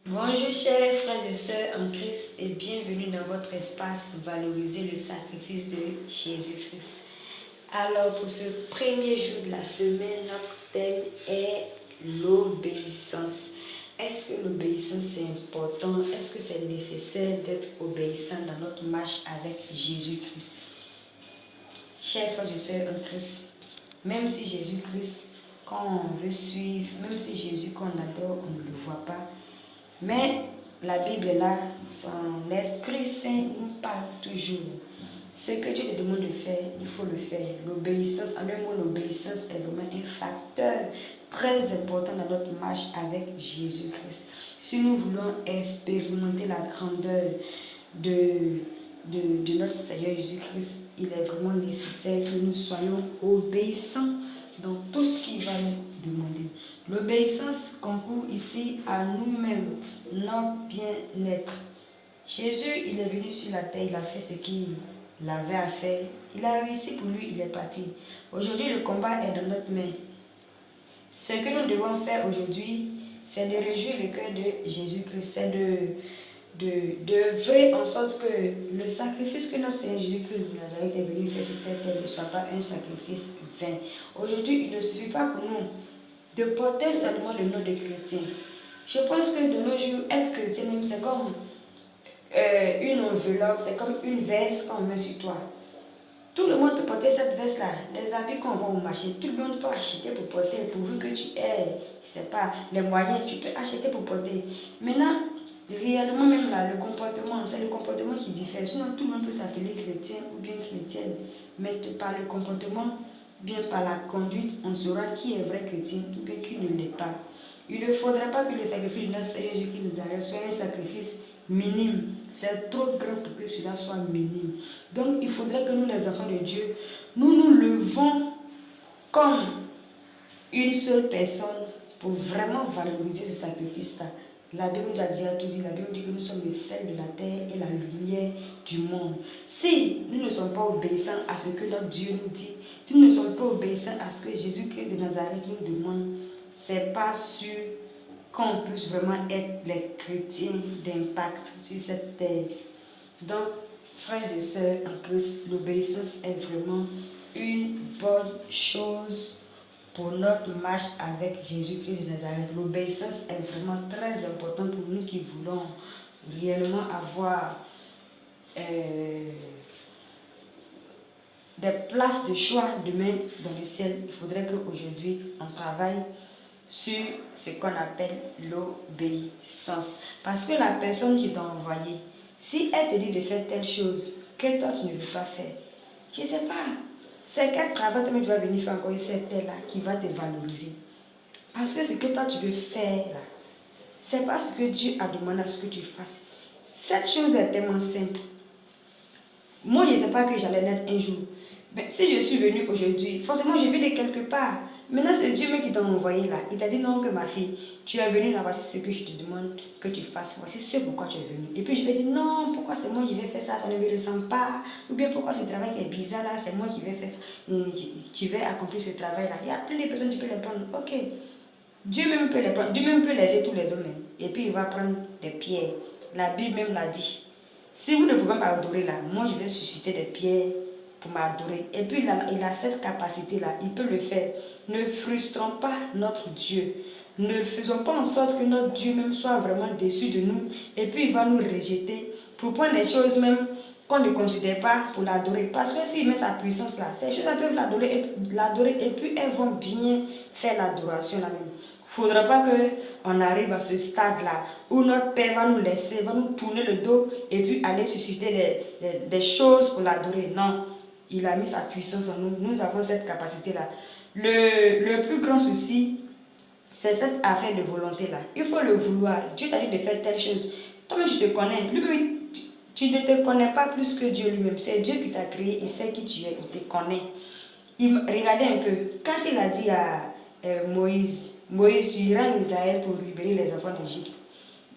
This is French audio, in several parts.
Bonjour chers frères et sœurs en Christ et bienvenue dans votre espace Valoriser le sacrifice de Jésus-Christ. Alors pour ce premier jour de la semaine, notre thème est l'obéissance. Est-ce que l'obéissance est important? Est-ce que c'est nécessaire d'être obéissant dans notre marche avec Jésus-Christ? Chers frères et sœurs en Christ, même si Jésus-Christ, quand on veut suivre, même si Jésus qu'on adore, on ne le voit pas, mais la Bible est là, son Esprit Saint nous parle toujours. Ce que Dieu te demande de faire, il faut le faire. L'obéissance, en un mot, l'obéissance est vraiment un facteur très important dans notre marche avec Jésus-Christ. Si nous voulons expérimenter la grandeur de notre Seigneur Jésus-Christ, il est vraiment nécessaire que nous soyons obéissants dans tout ce qu'il va nous demander. L'obéissance concourt ici à nous-mêmes, notre bien-être. Jésus, il est venu sur la terre, il a fait ce qu'il avait à faire. Il a réussi pour lui, il est parti. Aujourd'hui, le combat est dans notre main. Ce que nous devons faire aujourd'hui, c'est de réjouir le cœur de Jésus-Christ, c'est d'œuvrer en sorte que le sacrifice que notre Seigneur Jésus-Christ de Nazareth est venu faire sur cette terre ne soit pas un sacrifice vain. Aujourd'hui, il ne suffit pas pour nous de porter seulement le nom de chrétien. Je pense que de nos jours, être chrétien même, c'est comme une enveloppe, c'est comme une veste qu'on met sur toi. Tout le monde peut porter cette veste-là. Les habits qu'on vend au marché, tout le monde peut acheter pour porter, pourvu que tu aies, je sais pas, les moyens, tu peux acheter pour porter. Maintenant, réellement même là, le comportement, c'est le comportement qui diffère. Sinon, tout le monde peut s'appeler chrétien ou bien chrétienne. Mais par le comportement, bien par la conduite, on saura qui est vrai chrétien ou bien qui ne l'est pas. Il ne faudrait pas que le sacrifice de notre Seigneur Jésus-Christ soit un sacrifice minime. C'est trop grand pour que cela soit minime. Donc, il faudrait que nous, les enfants de Dieu, nous nous levons comme une seule personne pour vraiment valoriser ce sacrifice-là. La Bible nous a déjà tout dit. La Bible dit que nous sommes le sel de la terre et la lumière du monde. Si nous ne sommes pas obéissants à ce que notre Dieu nous dit, si nous ne sommes pas obéissants à ce que Jésus-Christ de Nazareth nous demande, c'est pas sûr qu'on puisse vraiment être les chrétiens d'impact sur cette terre. Donc, frères et sœurs en Christ, l'obéissance est vraiment une bonne chose pour notre marche avec Jésus-Christ de Nazareth. L'obéissance est vraiment très importante pour nous qui voulons réellement avoir des places de choix demain dans le ciel. Il faudrait qu'aujourd'hui, on travaille sur ce qu'on appelle l'obéissance. Parce que la personne qui t'a envoyé, si elle te dit de faire telle chose que toi tu ne veux pas faire, je ne sais pas, c'est quel travail tu vas venir faire encore cette terre-là qui va te valoriser. Parce que ce que toi tu veux faire là, c'est pas ce que Dieu a demandé à ce que tu fasses. Cette chose est tellement simple. Moi, je ne sais pas que j'allais naître un jour. Mais si je suis venue aujourd'hui, forcément je vis de quelque part. Maintenant, c'est Dieu même qui t'a envoyé là. Il t'a dit non que ma fille, tu es venue là, voici ce que je te demande que tu fasses. Voici ce pourquoi tu es venue. Et puis je vais dire non, pourquoi c'est moi qui vais faire ça, ça ne me ressemble pas. Ou bien pourquoi ce travail est bizarre là, c'est moi qui vais faire ça. Tu vas accomplir ce travail là. Il y a plein de personnes qui peuvent les prendre. Ok. Dieu même peut les prendre. Dieu même peut laisser tous les hommes. Et puis il va prendre des pierres. La Bible même l'a dit. Si vous ne pouvez pas m'adorer là, moi je vais susciter des pierres pour m'adorer. Et puis il a cette capacité-là, il peut le faire. Ne frustrons pas notre Dieu. Ne faisons pas en sorte que notre Dieu même soit vraiment déçu de nous. Et puis il va nous rejeter pour prendre des choses même qu'on ne considère pas pour l'adorer. Parce que s'il met sa puissance là, ces choses peuvent l'adorer et puis elles vont bien faire l'adoration là même. Il ne faudra pas qu'on arrive à ce stade-là où notre Père va nous laisser, va nous tourner le dos et puis aller susciter des choses pour l'adorer. Non, il a mis sa puissance en nous. Nous avons cette capacité-là. Le plus grand souci, c'est cette affaire de volonté-là. Il faut le vouloir. Dieu t'a dit de faire telle chose. Toi-même, tu te connais. Lui, tu ne te connais pas plus que Dieu lui-même. C'est Dieu qui t'a créé. Il sait qui tu es. Il te connaît. Regardez un peu. Quand il a dit à Moïse, tu iras en Israël pour libérer les enfants d'Égypte.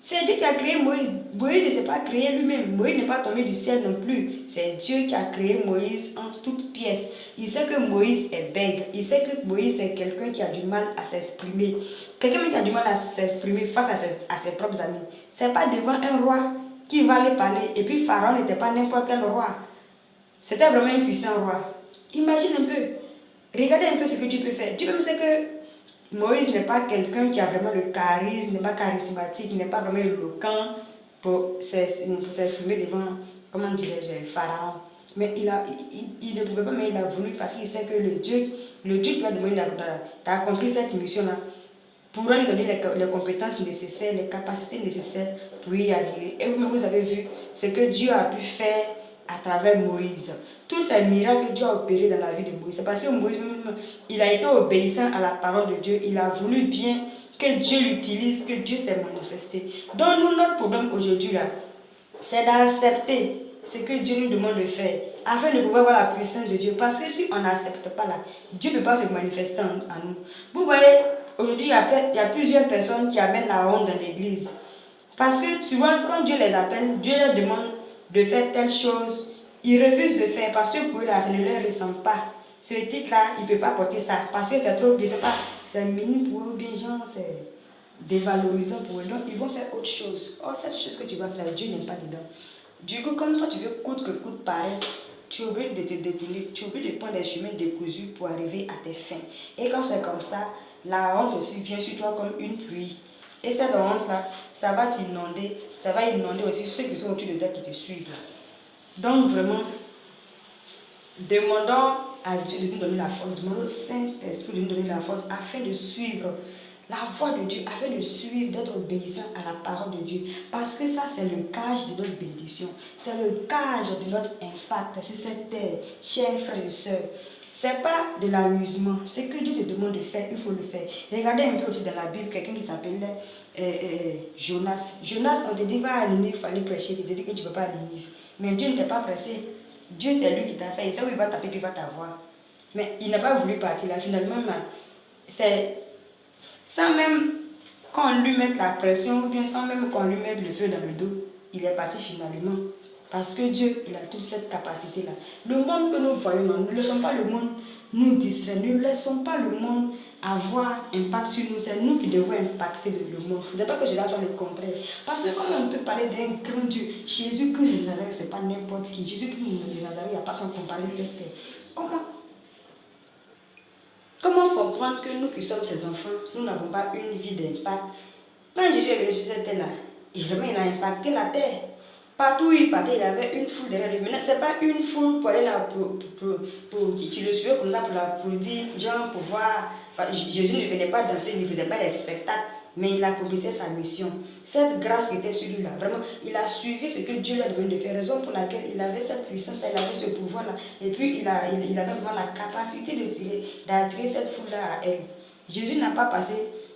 C'est Dieu qui a créé Moïse. Moïse ne s'est pas créé lui-même. Moïse n'est pas tombé du ciel non plus. C'est Dieu qui a créé Moïse en toutes pièces. Il sait que Moïse est bègue. Il sait que Moïse est quelqu'un qui a du mal à s'exprimer. Quelqu'un qui a du mal à s'exprimer face à ses propres amis. Ce n'est pas devant un roi qui va aller parler. Et puis Pharaon n'était pas n'importe quel roi. C'était vraiment un puissant roi. Imagine un peu. Regardez un peu ce que Dieu peut faire. Dieu même sait que Moïse n'est pas quelqu'un qui a vraiment le charisme, n'est pas charismatique, il n'est pas vraiment éloquent pour s'exprimer devant, comment dirais-je, Pharaon. Mais il ne pouvait pas, mais il a voulu parce qu'il sait que le Dieu qui lui a demandé d'accomplir cette mission-là, pourra lui donner les compétences nécessaires, les capacités nécessaires pour y arriver. Et vous avez vu ce que Dieu a pu faire à travers Moïse. Tous ces miracles que Dieu a opérés dans la vie de Moïse, c'est parce que Moïse, il a été obéissant à la parole de Dieu. Il a voulu bien que Dieu l'utilise, que Dieu s'est manifesté. Donc nous, notre problème aujourd'hui là, c'est d'accepter ce que Dieu nous demande de faire, afin de pouvoir voir la puissance de Dieu. Parce que si on n'accepte pas là, Dieu ne peut pas se manifester en nous. Vous voyez, aujourd'hui, il y a plusieurs personnes qui amènent la honte dans l'église. Parce que souvent, quand Dieu les appelle, Dieu leur demande de faire telle chose. Ils refusent de faire parce que pour eux, là, ça ne leur ressemble pas. Ce titre-là, il ne peut pas porter ça. Parce que c'est trop, je sais pas, c'est minime pour eux, bien genre, c'est dévalorisant pour eux. Donc, ils vont faire autre chose. Oh, cette chose que tu vas faire, Dieu n'est pas dedans. Du coup, comme toi, tu veux coûte que coûte paraître, tu es obligé de te détourner, tu es obligé de prendre des chemins décousus pour arriver à tes fins. Et quand c'est comme ça, la honte aussi vient sur toi comme une pluie. Et cette honte-là, ça va t'inonder, ça va inonder aussi ceux qui sont autour de toi qui te suivent. Donc vraiment, demandons à Dieu de nous donner la force, demandons au Saint-Esprit de nous donner la force afin de suivre la voie de Dieu, afin de suivre, d'être obéissant à la parole de Dieu. Parce que ça, c'est le gage de notre bénédiction. C'est le gage de notre impact sur cette terre, chers frères et sœurs. Ce n'est pas de l'amusement. Ce que Dieu te demande de faire, il faut le faire. Regardez un peu aussi dans la Bible, quelqu'un qui s'appelait Jonas. Jonas, on te dit va à Ninive, il fallait prêcher, tu te dis que tu ne peux pas à Ninive. Mais Dieu ne t'a pas pressé. Dieu, c'est lui qui t'a fait. Il sait où il va taper, puis il va t'avoir. Mais il n'a pas voulu partir là. Finalement, c'est sans même qu'on lui mette la pression, ou bien sans même qu'on lui mette le feu dans le dos, il est parti finalement. Parce que Dieu, il a toute cette capacité-là. Le monde que nous voyons, nous ne laissons pas le monde nous distraire. Nous ne laissons pas le monde avoir impact sur nous. C'est nous qui devons impacter le monde. Il ne faudrait pas que cela soit le contraire. Parce que comme on peut parler d'un grand Dieu, Jésus-Christ de Nazareth, ce n'est pas n'importe qui. Jésus-Christ de Nazareth, il n'y a pas son comparé de cette terre. Comment comprendre que nous qui sommes ses enfants, nous n'avons pas une vie d'impact? Quand Jésus est venu sur cette terre-là, il a impacté la terre. Partout où il partait, il avait une foule derrière lui. Maintenant, ce n'est pas une foule pour aller là, qui le suivait comme ça pour l'applaudir, genre pour voir. Jésus ne venait pas danser, il ne faisait pas des spectacles, mais il accomplissait sa mission. Cette grâce qui était sur lui là, vraiment, il a suivi ce que Dieu lui a demandé de faire, raison pour laquelle il avait cette puissance, il avait ce pouvoir-là. Et puis, il avait vraiment la capacité d'attirer cette foule-là à elle. Jésus n'a pas passé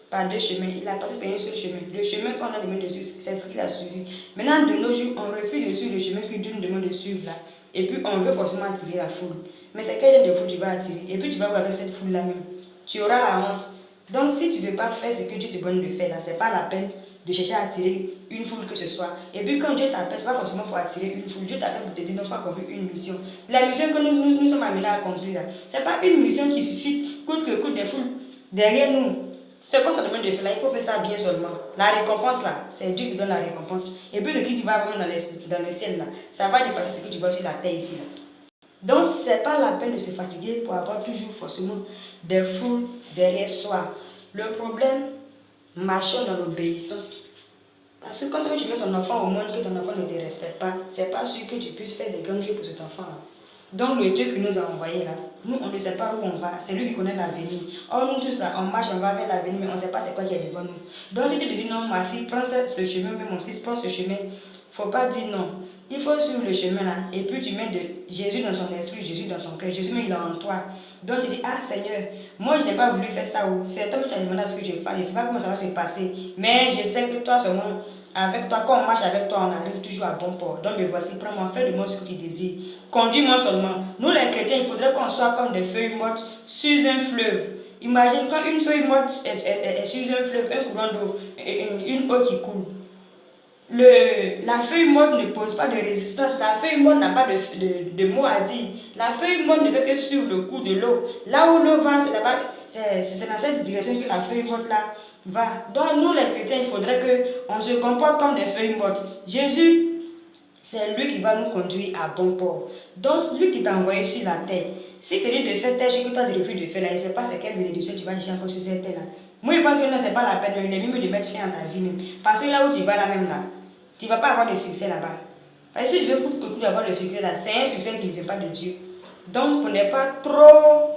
par deux chemins, il a passé par un seul chemin. Le chemin qu'on a demandé de suivre, c'est ce qu'il a suivi. Maintenant, de nos jours, on refuse de suivre le chemin que Dieu nous demande de suivre là. Et puis, on veut forcément attirer la foule. Mais c'est quel genre de foule tu vas attirer? Et puis, tu vas voir avec cette foule-là même. Tu auras la honte. Donc, si tu ne veux pas faire ce que Dieu te demande de faire là, ce n'est pas la peine de chercher à attirer une foule que ce soit. Et puis, quand Dieu t'appelle, ce n'est pas forcément pour attirer une foule. Dieu t'appelle pour te dire, non, il faut accomplir une mission. La mission que nous sommes amenés à accomplir là, ce n'est pas une mission qui suscite coûte que coûte des foules derrière nous. Ce qu'on te demande de faire là, il faut faire ça bien seulement. La récompense là, c'est Dieu qui donne la récompense. Et puis ce que tu vas avoir dans le ciel là, ça va dépasser ce que tu vois sur la terre ici là. Donc ce n'est pas la peine de se fatiguer pour avoir toujours forcément des foules derrière soi. Le problème, marchons dans l'obéissance. Parce que quand tu mets ton enfant au monde, que ton enfant ne te respecte pas, ce n'est pas sûr que tu puisses faire des grands jeux pour cet enfant là. Donc le Dieu qui nous a envoyés là, nous on ne sait pas où on va, c'est lui qui connaît l'avenir. Or nous tous là, on marche, on va vers l'avenir, mais on ne sait pas c'est quoi qui est devant nous. Donc si tu te dis non, ma fille, prends ce chemin, mais mon fils, prends ce chemin, il ne faut pas dire non. Il faut suivre le chemin là, et puis tu mets de Jésus dans ton esprit, Jésus dans ton cœur, Jésus mais il est en toi. Donc tu dis, ah Seigneur, moi je n'ai pas voulu faire ça, ou c'est toi qui as demandé à ce que je fasse, je ne sais pas comment ça va se passer, mais je sais que toi seulement, avec toi, quand on marche avec toi, on arrive toujours à bon port. Donc me voici, prends-moi, fais de moi ce que tu désires. Conduis-moi seulement. Nous les chrétiens, il faudrait qu'on soit comme des feuilles mortes sur un fleuve. Imagine quand une feuille morte est sur un fleuve, un courant d'eau, une eau qui coule. La feuille morte ne pose pas de résistance. La feuille morte n'a pas de mot à dire. La feuille morte ne veut que suivre le cours de l'eau. Là où l'eau va, c'est là-bas, c'est dans cette direction que la feuille morte là va. Donc nous les chrétiens, il faudrait qu'on se comporte comme des feuilles mortes. Jésus, c'est lui qui va nous conduire à bon port. Donc lui qui t'a envoyé sur la terre, si tu te dit de faire telle chose que tu as refusé de faire là, il ne sait pas c'est quelle bénédiction tu vas chercher encore sur cette terre là. Moi je pense que non, c'est pas la peine, il est mieux de mettre fin à ta vie même. Parce que là où tu vas là même là, tu ne vas pas avoir de succès là-bas. Parce que si tu veux beaucoup avoir de succès là, c'est un succès qui ne vient pas de Dieu. Donc, pour ne pas trop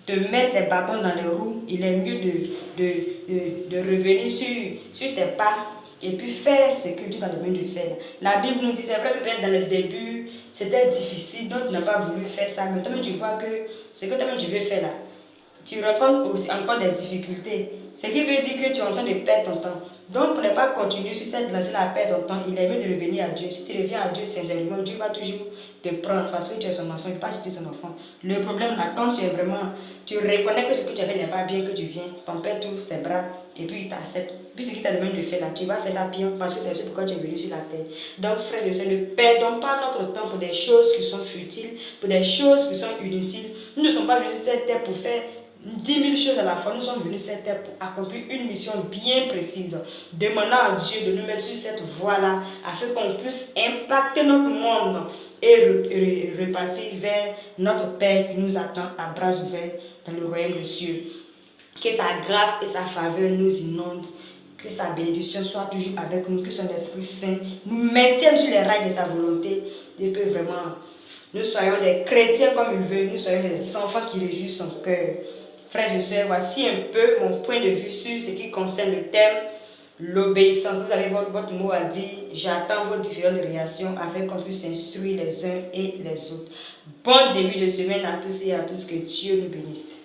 te mettre les bâtons dans les roues, il est mieux de revenir sur tes pas et puis faire ce que Dieu t'a demandé de faire. La Bible nous dit, c'est vrai que peut-être dans le début, c'était difficile, donc tu n'as pas voulu faire ça. Mais toi-même, tu vois que ce que toi-même tu veux faire là, tu rencontres aussi encore des difficultés. Ce qui veut dire que tu es en train de perdre ton temps. Donc, pour ne pas continuer sur cette lancée à perdre ton temps, il est mieux de revenir à Dieu. Si tu reviens à Dieu sincèrement, Dieu va toujours te prendre parce que tu es son enfant, il ne va pas jeter son enfant. Le problème là, quand tu es vraiment, tu reconnais que ce que tu as fait n'est pas bien, que tu viens, ton père t'ouvre ses bras et puis il t'accepte. Puis ce qu'il t'a demandé de faire là, tu vas faire ça bien parce que c'est ce pourquoi tu es venu sur la terre. Donc, frères et sœurs, ne perdons pas notre temps pour des choses qui sont futiles, pour des choses qui sont inutiles. Nous ne sommes pas venus sur cette terre pour faire 10 000 choses à la fois. Nous sommes venus sur cette terre pour accomplir une mission bien précise. Demandant à Dieu de nous mettre sur cette voie-là afin qu'on puisse impacter notre monde et repartir vers notre Père qui nous attend à bras ouverts dans le royaume des cieux. Que sa grâce et sa faveur nous inondent. Que sa bénédiction soit toujours avec nous. Que son Esprit Saint nous maintienne sur les rails de sa volonté. Et que vraiment nous soyons des chrétiens comme il veut. Nous soyons des enfants qui réjouissent son cœur. Frères et sœurs, voici un peu mon point de vue sur ce qui concerne le thème l'obéissance. Vous avez votre mot à dire. J'attends vos différentes réactions afin qu'on puisse s'instruire les uns et les autres. Bon début de semaine à tous et à tous. Que Dieu nous bénisse.